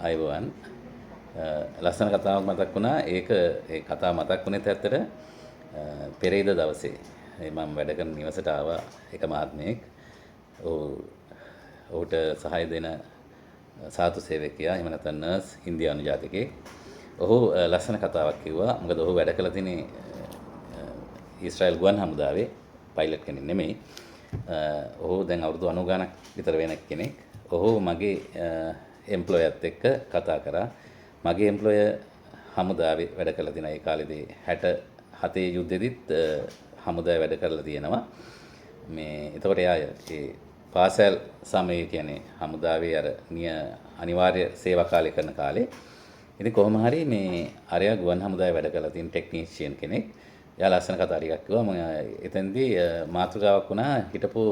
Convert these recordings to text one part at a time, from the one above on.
අයවන් ලස්සන කතාවක් මතක් වුණා. ඒ කතාව මතක් වුණේත් ඇත්තට පෙරේද දවසේ මම වැඩ කරන නිවසට ආවා එක මහත්මයෙක්. ඔහුට සහාය දෙන සාතු සේවකයා එහෙම නැත්නම් නර්ස් ඉන්දියානු ජාතිකයෙක්. ඔහු ලස්සන කතාවක් කිව්වා. මොකද ඔහු වැඩ කළ තියෙන්නේ ඊශ්‍රායල් ගුවන් හමුදාවේ පයිලට් කෙනෙක් නෙමෙයි. ඔහු දැන් අවුරුදු 90 ගණක් විතර වෙන කෙනෙක්. ඔහු මගේ එම්ප්ලොයර්ත් එක්ක කතා කරා. මගේ එම්ප්ලොයර් හමුදාවේ වැඩ කරලා තියෙන ඒ කාලේදී 67 යුද්ධෙදිත් හමුදාවේ වැඩ කරලා තියෙනවා. මේ එතකොට එයා ඒ පාසල් සමය කියන්නේ හමුදාවේ අර අනිවාර්ය සේවා කාලය කරන කාලේ. ඉතින් කොහොම හරි මේ අරයා ගුවන් හමුදාවේ වැඩ කරලා තියෙන ටෙක්නීෂියන් කෙනෙක්. එයා ලස්සන කතා ටිකක් කිව්වා. මම එතෙන්දී මාතෘකාවක් වුණා හිටපු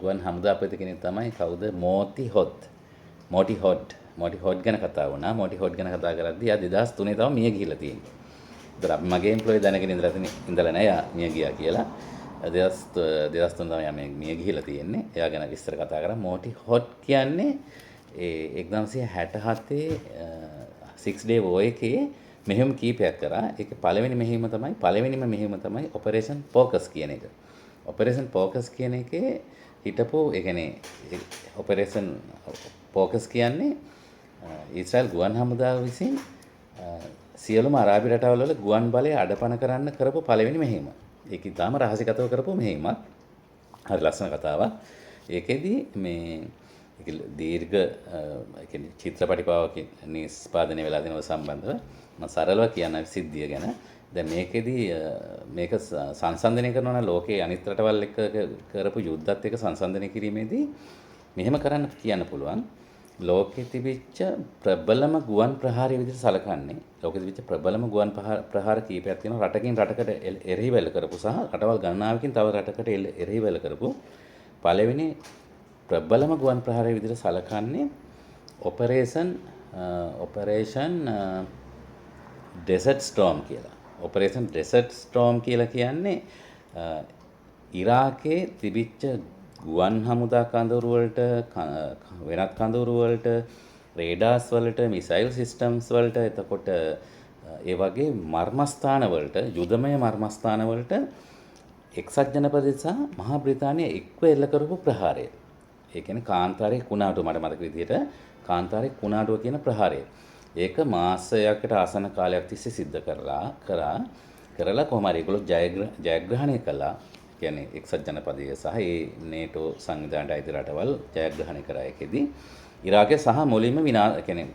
ගුවන් හමුදාපති කෙනෙක් තමයි කවුද? මෝටි හොඩ් ගැන කතා වුණා. මෝටි හොඩ් ගැන කතා කරද්දී එයා 2003 තමයි මිය ගිහිල්ලා තියෙන්නේ. ඒතර අපි මගේ එම්ප්ලොයි දැනගෙන ඉඳලා නැහැ එයා මිය ගියා කියලා. 2003 තමයි එයා මිය ගිහිල්ලා තියෙන්නේ. එයා ගැන විස්තර කතා කරා. මෝටි හොඩ් කියන්නේ ඒ 1967 6 day war එකේ මෙහෙම කීපයක් කරා. ඒකේ පළවෙනිම මෙහෙම තමයි ඔපරේෂන් ෆෝකස් කියන එක. ඔපරේෂන් ෆෝකස් කියන එකේ හිටපු ඒ කියන්නේ ඔපරේෂන් ෆෝකස් කියන්නේ ඊශ්‍රායල් ගුවන් හමුදාව විසින් සියලුම අරාබි රටවල් වල ගුවන් බලය අඩපණ කරන්න කරපු පළවෙනි මෙහෙයුම. ඒක ඉතාම රහසිගතව කරපු මෙහෙයුමක්. හරි ලස්සන කතාවක්. ඒකෙදි මේ ඒක දීර්ඝ ඒ කියන්නේ චිත්‍රපටි පාවක නිෂ්පාදනය වෙලා දෙනව සම්බන්ධව මම සරලව කියන්න සිද්ධිය ගැන. දැන් මේකෙදි මේක සංසන්දනය කරනවා නම් ලෝකයේ අනිත් රටවල් එක්ක කරපු යුද්ධත් එක්ක සංසන්දනය කිරීමේදී මෙහෙම කරන්න කියන්න පුළුවන්. ලෝකෙ තිබිච්ච ප්‍රබලම ගුවන් ප්‍රහාරය විදිහට සලකන්නේ. ලෝකෙ තිබිච්ච ප්‍රබලම ගුවන් ප්‍රහාර කීපයක් තියෙනවා. රටකින් රටකට එරෙහිව එල්ල කරපු සහ රටවල් ගණනාවකින් තව රටකට එරෙහිව එල්ල කරපු පළවෙනි ප්‍රබලම ගුවන් ප්‍රහාරය විදිහට සලකන්නේ ඔපරේෂන් ඩෙසර්ට් ස්ටෝම් කියලා. ඔපරේෂන් ඩෙසර්ට් ස්ටෝම් කියලා කියන්නේ ඉරාකේ තිබිච්ච ගුවන් හමුදා කඳවුරු වලට වෙනත් කඳවුරු වලට රේඩාර්ස් වලට මිසයිල් සිස්ටම්ස් වලට එතකොට ඒ වගේ මර්මස්ථාන වලට යුදමය මර්මස්ථාන වලට එක්සත් ජනපදයේ සහ මහා බ්‍රිතාන්‍යය එක්ව එල්ල කරපු ප්‍රහාරය. ඒ කියන්නේ කාන්තාරේ කුණාටුව මට මතක විදිහට කාන්තාරේ කුණාටුව කියන ප්‍රහාරය. ඒක මාසයකට ආසන්න කාලයක් තිස්සේ සිද්ධ කරලා කොහොම හරි ඒගොල්ලෝ ජයග්‍රහණය කළා. කියන්නේ එක්සත් ජනපදයේ සහ ඒ නේටෝ සංවිධානයට අයිති රටවල් ජයග්‍රහණය කරා. ඒකෙදී ඉරාකය සහ මුලින්ම කියන්නේ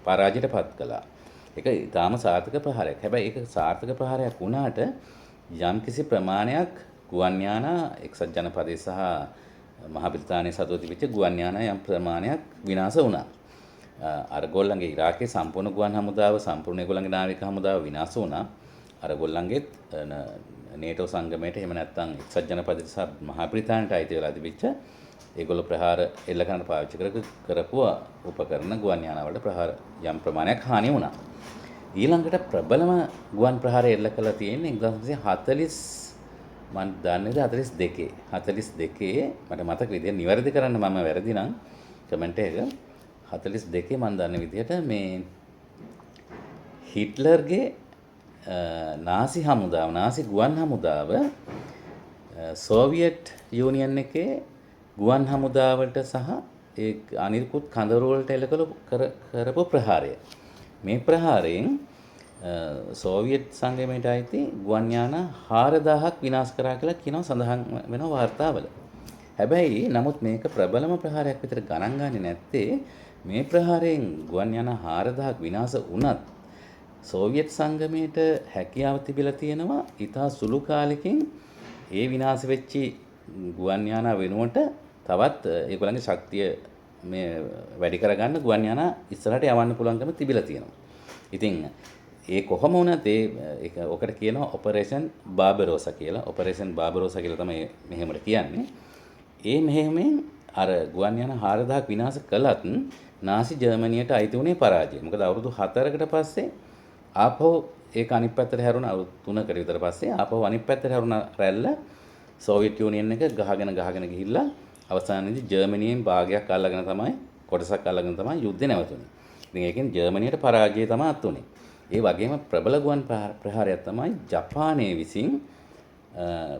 පරාජයටපත් කළා. ඒක ඊටාම සාර්ථක ප්‍රහාරයක්. හැබැයි ඒක සාර්ථක ප්‍රහාරයක් වුණාට යම්කිසි ප්‍රමාණයක් ගුවන් යානා එක්සත් ජනපදයේ සහ මහා බ්‍රිතාන්‍යය සතුව තිබිච්ච ගුවන් යානා යම් ප්‍රමාණයක් විනාශ වුණා. අරගොල්ලන්ගේ ඉරාකයේ සම්පූර්ණ ගුවන් හමුදාව සම්පූර්ණ ඒගොල්ලන්ගේ නාවික හමුදාව විනාශ වුණා. අරගොල්ලන්ගේ නේටෝ සංගමයට එහෙම නැත්නම් එක්සත් ජනපදයට සහ මහා බ්‍රිතාන්‍යයට අයිති වෙලා තිබිච්ච ඒගොල්ලෝ ප්‍රහාර එල්ල කරන්න පාවිච්චි කරපු උපකරණ ගුවන් යානා වලට ප්‍රහාර යම් ප්‍රමාණයක් හානි වුණා. ඊළඟට ප්‍රබලම ගුවන් ප්‍රහාරය එල්ල කළා තියෙන්නේ 1940 මම දන්නේ 42 මට මතක විදියට නිවැරදි කරන්න මම වැරදි නම් කමෙන්ට් එක 42 මම දන්න විදියට මේ හිට්ලර්ගේ නාසි ගුවන් හමුදාව සෝවියට් යූනියන් එකේ ගුවන් හමුදාවට සහ ඒ අනිකුත් කඳවුරු වලට එල්ල කරපු ප්‍රහාරය. මේ ප්‍රහාරයෙන් සෝවියට් සංගමයට අයිති ගුවන් යානා 4000ක් විනාශ කරා කියලා කියනවා සඳහන් වෙනවා වාර්තාවල. හැබැයි නමුත් මේක ප්‍රබලම ප්‍රහාරයක් විතර ගණන් ගන්නේ නැත්තේ මේ ප්‍රහාරයෙන් ගුවන් යානා 4000ක් විනාශ වුණත් සෝවියට් සංගමයට හැකියාව තිබිලා තියෙනවා ඉතා සුළු කාලෙකින් ඒ විනාශ වෙච්ච ගුවන් යානා වෙනුවට තවත් ඒගොල්ලන්ගේ ශක්තිය මේ වැඩි කරගන්න ගුවන් යානා ඉස්සරහට යවන්න පුළුවන්කම තිබිලා තියෙනවා. ඉතින් ඒ කොහොම වුණත් ඒක ඔකට කියනවා ඔපරේෂන් බාබරෝසා කියලා. ඔපරේෂන් බාබරෝසා කියලා තමයි මෙහෙමද කියන්නේ. ඒ මෙහෙමෙන් අර ගුවන් යානා 4000ක් විනාශ කළත් නාසි ජර්මනියට අයිති වුණේ පරාජය. මොකද අවුරුදු 4කට පස්සේ ආපහු ඒක අනිත් පැත්තට හැරුණා. අවුරුදු 3කට විතර පස්සේ ආපහු අනිත් පැත්තට හැරුණා රැල්ල. සෝවියට් යූනියන් එක ගහගෙන ගිහිල්ලා අවසානයේදී ජර්මනියෙන් භාගයක් අල්ලගෙන තමයි කොටසක් අල්ලගෙන තමයි යුද්ධේ නැවතුනේ. ඉතින් ඒකෙන් ජර්මනියට පරාජය තමයි අත් උනේ. ඒ වගේම ප්‍රබල ගුවන් ප්‍රහාරයක් තමයි ජපානයේ විසින්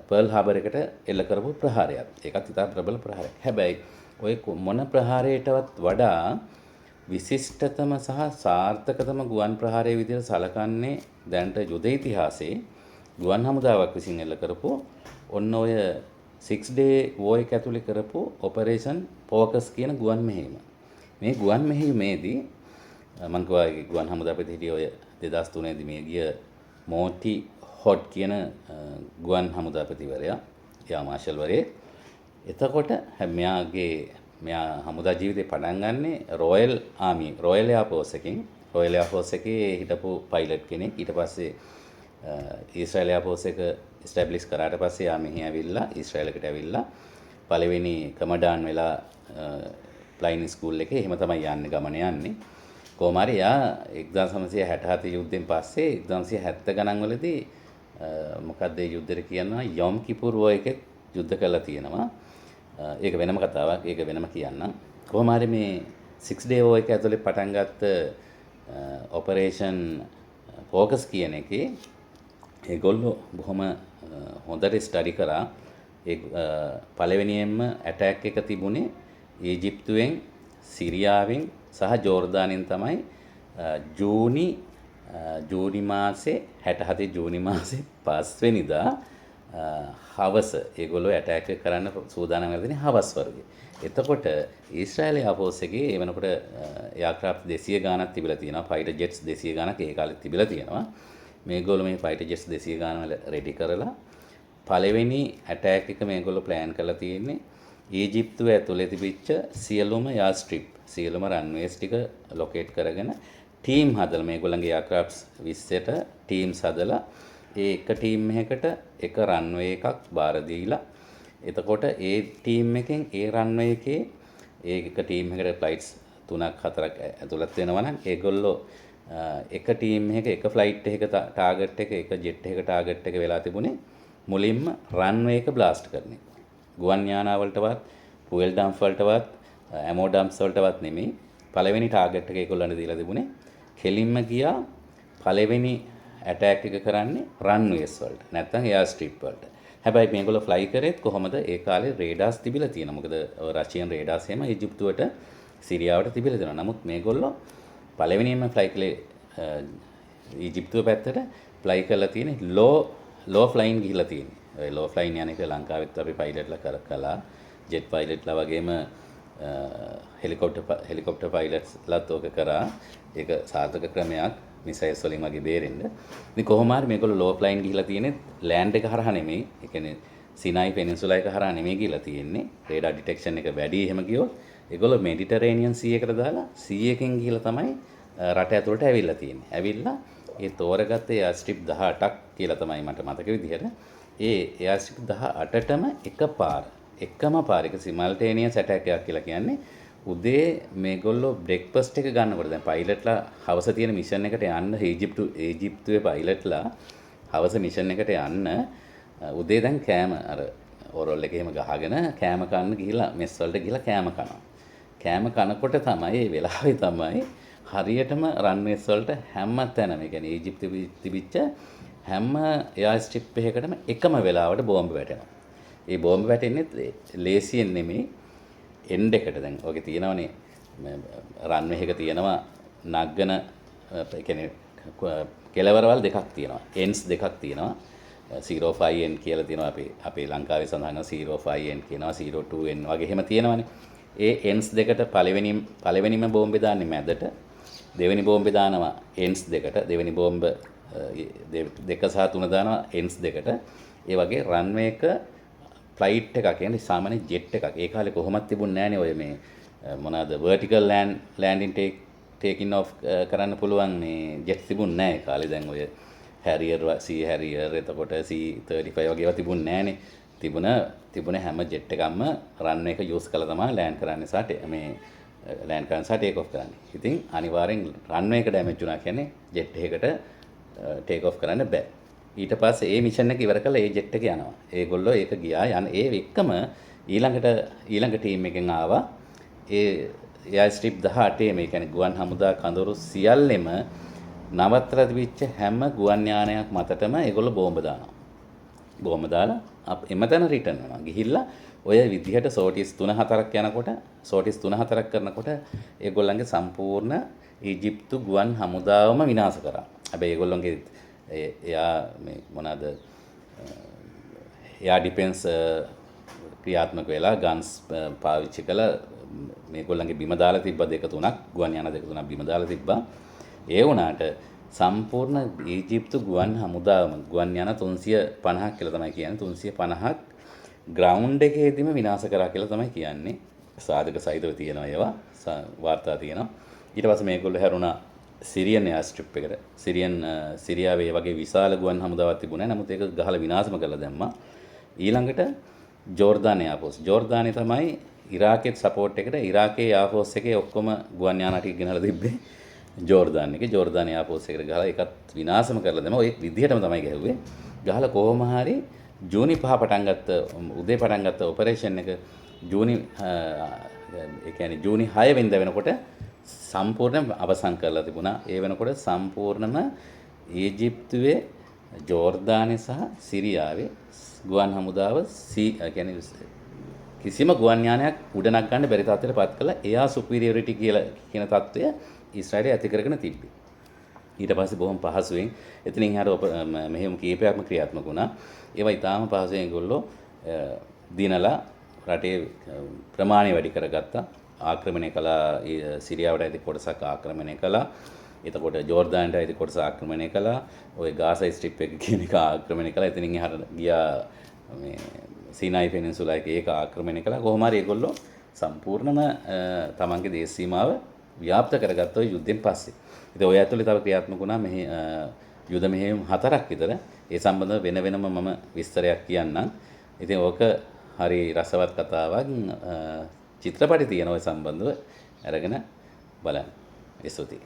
පර්ල් හාබර් එකට එල්ල කරපු ප්‍රහාරයක්. ඒකත් ඉතා ප්‍රබල ප්‍රහාරයක්. හැබැයි ඔය මොන ප්‍රහාරයටවත් වඩා විශිෂ්ටතම සහ සාර්ථකතම ගුවන් ප්‍රහාරය විදිහට සලකන්නේ දැනට යුද ඉතිහාසයේ ගුවන් හමුදාවක් විසින් එල්ල කරපු ඔන්න ඔය 6 day war එක ඇතුලේ කරපු ඔපරේෂන් ෆෝකස් කියන ගුවන් මෙහෙයුම. මේ ගුවන් මෙහෙයුමේදී මම කිව්වා ගුවන් හමුදාපති හිටිය ඔය 2003 දී මේ ගිය මෝටි හොට් කියන ගුවන් හමුදාපතිවරයා යා මාෂල්වරේ. එතකොට මෙයා හමුදා ජීවිතේ පටන් ගන්නේ රොයල් ආමි රොයල් එයාර්ෆෝස් එකකින්. රොයල් එයාර්ෆෝස් එකේ හිටපු පයිලට් කෙනෙක්. ඊට පස්සේ ඊශ්‍රායල් එයාර්ෆෝස් එක ස්ටැබ්ලිෂ් කරාට පස්සේ යා මෙහි ඇවිල්ලා ඊශ්‍රායලකට ඇවිල්ලා පළවෙනි කමඩාන් වෙලා ෆ්ලයින් ස්කූල් එකේ එහෙම තමයි යන්නේ ගමන යන්නේ. කොහොම හරි යා 1967 යුද්ධෙන් පස්සේ 1970 ගණන් වලදී මොකක්ද ඒ යුද්ධෙට කියනවා යොම් කිපුර් වෝ එකේ යුද්ධ කළා තියෙනවා. ඒක වෙනම කතාවක්. ඒක වෙනම කියන්නම්. කොහොම හරි මේ 6 day war එක ඇතුලේ පටන් ගත්ත ඔපරේෂන් ෆෝකස් කියන එකේ ඒගොල්ලෝ බොහොම හොඳට ස්ටඩි කරා. ඒ පළවෙනියෙන්ම ඇටැක් එක තිබුණේ ඊජිප්තුවෙන්, සිරියාවෙන් සහ ජෝර්දානෙන් තමයි ජූනි මාසේ 67 ජූනි මාසේ 5 වෙනිදා හවස ඒගොල්ලෝ ඇටැක් එක කරන්න සූදානම් වෙලා තියෙන හවස් වර්ගේ. එතකොට ඊශ්‍රායල් එයාර්ෆෝස් එකේ ඒ වෙනකොට එයාක්‍රාෆ්ට් 200 ගාණක් තිබිලා තියෙනවා. ෆයිටර් ජෙට්ස් 200 ගාණක් ඒ කාලේ තිබිලා තියෙනවා. මේගොල්ලෝ මේ ෆයිටර් ජෙට්ස් 200 ගාණ වල රෙඩි කරලා පළවෙනි ඇටැක් එක මේගොල්ලෝ ප්ලෑන් කරලා තියෙන්නේ ඊජිප්තුව ඇතුලේ තිබිච්ච සියලුම යා ස්ට්‍රිප් සියලුම රන්වේස් ටික ලොකේට් කරගෙන ටීම් හදලා මේගොල්ලන්ගේ එයාක්‍රාෆ්ට්ස් 20ට ටීම්ස් හදලා ඒ එක ටීම් එකකට එක රන්වේ එකක් බාර දීලා එතකොට ඒ ටීම් එකෙන් ඒ රන්වේ එකේ ඒ එක ටීම් එකකට ෆ්ලයිට්ස් 3ක් 4ක් ඇතුළත් වෙනවා නම් ඒගොල්ලෝ එක ටීම් එක එක ෆ්ලයිට් එකක ටාගට් එක එක ජෙට් එකක ටාගට් එක වෙලා තිබුණේ මුලින්ම රන්වේ එක බ්ලාස්ට් කරන එක. ගුවන් යානාවලටවත්, ෆුවල් ඩම්ප් වලටවත්, ඇමෝ ඩම්ප්ස් වලටවත් නෙමෙයි. පළවෙනි ටාගට් එක ඒගොල්ලන්ට දීලා තිබුණේ කෙලින්ම ගියා පළවෙනි ඇටැක් එක කරන්නේ රන්වේස් වලට. නැත්නම් එයාර් ස්ට්‍රිප් වලට. හැබැයි මේගොල්ලෝ ෆ්ලයි කරේත් කොහොමද? ඒ කාලේ රේඩාර්ස් තිබිලා තියෙනවා. මොකද රෂියන් රේඩාර්ස් එහෙම ඊජිප්තුවට, සිරියාවට තිබිලා තියෙනවා. නමුත් මේගොල්ලෝ පළවෙනියෙන්ම ෆ්ලයි කළේ ඊජිප්තුව පැත්තට ෆ්ලයි කරලා තියෙන්නේ ලෝ ෆ්ලයින් ගිහිලා තියෙන්නේ. ඒ ලෝ ෆ්ලයින් යන එක ලංකාවෙත් අපි පයිලට්ලා කළා. ජෙට් පයිලට්ලා වගේම හෙලිකොප්ටර් පයිලට්ස්ලාත් ඕක කරා. ඒක සාර්ථක ක්‍රමයක්. මිසයිල්ස් වලින් වගේ බේරෙන්න. ඉතින් කොහොම හරි මේගොල්ලෝ ලෝ ෆ්ලයින් ගිහිලා තියෙන්නේ ලෑන්ඩ් එක හරහා නෙමෙයි. ඒ කියන්නේ සිනයි පෙනින්සුලා එක හරහා නෙමෙයි ගිහිලා තියෙන්නේ. රේඩාර් ඩිටෙක්ෂන් එක වැඩි එහෙම ගියොත් ඒගොල්ලෝ මෙඩිටරේනියන් සී එකට දාලා සී එකෙන් ගිහිලා තමයි රට ඇතුළට ඇවිල්ලා තියෙන්නේ. ඇවිල්ලා ඒ තෝරගත්ත එයාර් ස්ට්‍රිප් 18ක් කියලා තමයි මට මතක විදිහට. ඒ එයාර් ස්ට්‍රිප් 18ටම එකම පාර එක සිමල්ටේනියස් ඇටැක් එකක් කියලා කියන්නේ. උදේ මේගොල්ලෝ බ්‍රෙක්ෆාස්ට් එක ගන්නකොට දැන් පයිලට්ලා හවස තියෙන මිෂන් එකට යන්න ඊජිප්තුවේ පයිලට්ලා හවස මිෂන් එකට යන්න උදේ දැන් කෑම අර ඕරල් එකේම ගහගෙන කෑම කන්න ගිහිලා මෙස් වලට ගිහිලා කෑම කනවා. කෑම කනකොට තමයි ඒ වෙලාවේ තමයි හරියටම රන්වේස් වලට හැම තැනම, ඒ කියන්නේ ඊජිප්තුවේ තිබිච්ච හැම එයාර් ස්ට්‍රිප් එකකටම එකම වෙලාවට බෝම්බ වැටෙනවා. ඒ බෝම්බ වැටෙන්නේ ලේසියෙන් නෙමෙයි එන්ඩ් එකට. දැන් ඔගේ තියෙනවනේ රන්වේ එක තියෙනවා නග්ගන, ඒ කියන්නේ කෙලවරවල් දෙකක් තියෙනවා, එන්ඩ්ස් දෙකක් තියෙනවා. 05N කියලා තියෙනවා අපේ ලංකාවේ සඳහන් 05N කියනවා, 02N වගේ එහෙම තියෙනවනේ. ඒ එන්ඩ්ස් දෙකට පළවෙනිම බෝම්බේ දාන්නේ මැදට, දෙවෙනි බෝම්බේ දානවා එන්ඩ්ස් දෙකට, දෙවෙනි බෝම්බ 2 සහ 3 දානවා එන්ඩ්ස් දෙකට. ඒ වගේ රන්වේ එක ෆ්ලයිට් එකක්, කියන්නේ සාමාන්‍ය ජෙට් එකක්. ඒ කාලේ කොහොමද තිබුණේ නැහනේ ඔය මේ මොනවාද වර්ටිකල් ලෑන්ඩින් ටේකින් ඔෆ් කරන්න පුළුවන් මේ ජෙට් තිබුණේ නැහැ ඒ කාලේ. දැන් ඔය හැරියර් සී හැරියර් එතකොට C35 වගේ ඒවා තිබුණේ නැහනේ. තිබුණ හැම ජෙට් එකක්ම රන්වේ එක යූස් කරලා තමයි ලෑන්ඩ් කරන්නේ සහ මේ ලෑන්ඩ් කරන්න සහ ටේක් ඔෆ් කරන්නේ. ඉතින් අනිවාර්යෙන් රන්වේ එක ඩැමේජ් වුණා කියන්නේ ජෙට් එකකට ටේක් ඔෆ් කරන්න බෑ. ඊට පස්සේ ඒ මිෂන් එක ඉවර කරලා ඒ ජෙට් එක යනවා. ඒගොල්ලෝ ඒක ගියා ඒ එක්කම ඊළඟ ටීම් එකෙන් ආවා ඒ එයා ස්ට්‍රිප් 18 මේ කියන්නේ ගුවන් හමුදා කඳවුරු සියල්ලෙම නවත්තර තිබිච්ච හැම ගුවන් යානයක් මතටම ඒගොල්ලෝ බෝම්බ දානවා. බෝම්බ දාලා එමෙතන රිටර්න් වෙනවා. ගිහිල්ලා ඔය විදිහට සෝටිස් 3-4ක් යනකොට සෝටිස් 3-4ක් කරනකොට ඒගොල්ලන්ගේ සම්පූර්ණ ඊජිප්තු ගුවන් හමුදාවම විනාශ කරා. හැබැයි ඒගොල්ලන්ගේ එයා මේ මොනවාද එයා ඩිෆෙන්ස් ක්‍රියාත්මක වෙලා ගන්ස් පාවිච්චි කළා. මේගොල්ලන්ගේ බිම දාලා තිබ්බා 2-3ක් ගුවන් යාන 2-3ක් බිම දාලා තිබ්බා. ඒ වුණාට සම්පූර්ණ ඊජිප්තු ගුවන් හමුදාවම ගුවන් යාන 350ක් කියලා තමයි කියන්නේ. 350ක් ග්‍රවුන්ඩ් එකේදීම විනාශ කරා කියලා තමයි කියන්නේ. සාධක සහිතව තියෙනවා ඒවා වාර්තා තියෙනවා. ඊට පස්සේ මේගොල්ලෝ හැරුණා සිරියන් එයාර් ස්ට්‍රිප් එකට. සිරියාවේ වගේ විශාල ගුවන් හමුදාවක් තිබුණා. නමුත් ඒක ගහලා විනාශම කරලා දැම්මා. ඊළඟට ජෝර්දාන් එයාර්ෆෝස්. ජෝර්දානේ තමයි ඉරාකෙත් සපෝට් එකට ඉරාකේ එයාර්ෆෝස් එකේ ඔක්කොම ගුවන් යාන ටික ගෙනලා තිබ්බේ ජෝර්දාන් එකේ. ජෝර්දාන් එයාර්ෆෝස් එකට ගහලා ඒකත් විනාශම කරලා දැම්මා. ඔය විදිහටම තමයි ගැහුවේ. ගහලා කොහොම හරි ජූනි 5 පටන් ගත්ත උදේ පටන් ගත්ත ඔපරේෂන් එක ජූනි ඒ කියන්නේ ජූනි 6 වෙනිදා වෙනකොට සම්පූර්ණයෙන් අවසන් කරලා තිබුණා. ඒ වෙනකොට සම්පූර්ණම ඊජිප්තුවේ ජෝර්දානයේ සහ සිරියාවේ ගුවන් හමුදාව කියන්නේ කිසිම ගුවන් යානයක් උඩ නගන්න බැරි තත්ත්වයට පත් කළා. එයා සුපීරියොරිටි කියලා කියන තත්ත්වය ඊශ්‍රායලය ඇති කරගෙන තිබ්බේ. ඊට පස්සේ බොහොම පහසුවෙන් එතනින් හරියට මෙහෙම කීපයක්ම ක්‍රියාත්මක වුණා. ඒවා ඊටාම පහසුවෙන් ඒගොල්ලෝ දිනලා රටේ ප්‍රමාණය වැඩි කරගත්තා. ආක්‍රමණය කළා. සිරියාවට ඇති කොටසක් ආක්‍රමණය කළා. එතකොට ජෝර්දානයට ඇති කොටස ආක්‍රමණය කළා. ওই ගාසා ස්ට්‍රිප් එක කියන එක ආක්‍රමණය කළා. එතනින් එහාට ගියා මේ සීනායි පෙනින්සුලා එක ඒක ආක්‍රමණය කළා. කොහොම හරි ඒගොල්ලෝ සම්පූර්ණම තමන්ගේ දේශ සීමාව ව්‍යාප්ත කරගත්තා යුද්ධෙන් පස්සේ. ඉතින් ඔය ඇතුලේ තව ක්‍රියාත්මක වුණා මෙහි යුද මෙහෙයුම් 4ක් විතර. ඒ සම්බන්ධව වෙන වෙනම මම විස්තරයක් කියන්නම්. ඉතින් ඕක හරි රසවත් කතාවක්. චිත්‍රපටි තියෙන ඔය සම්බන්ධව අරගෙන බලන්න. ස්තුතියි.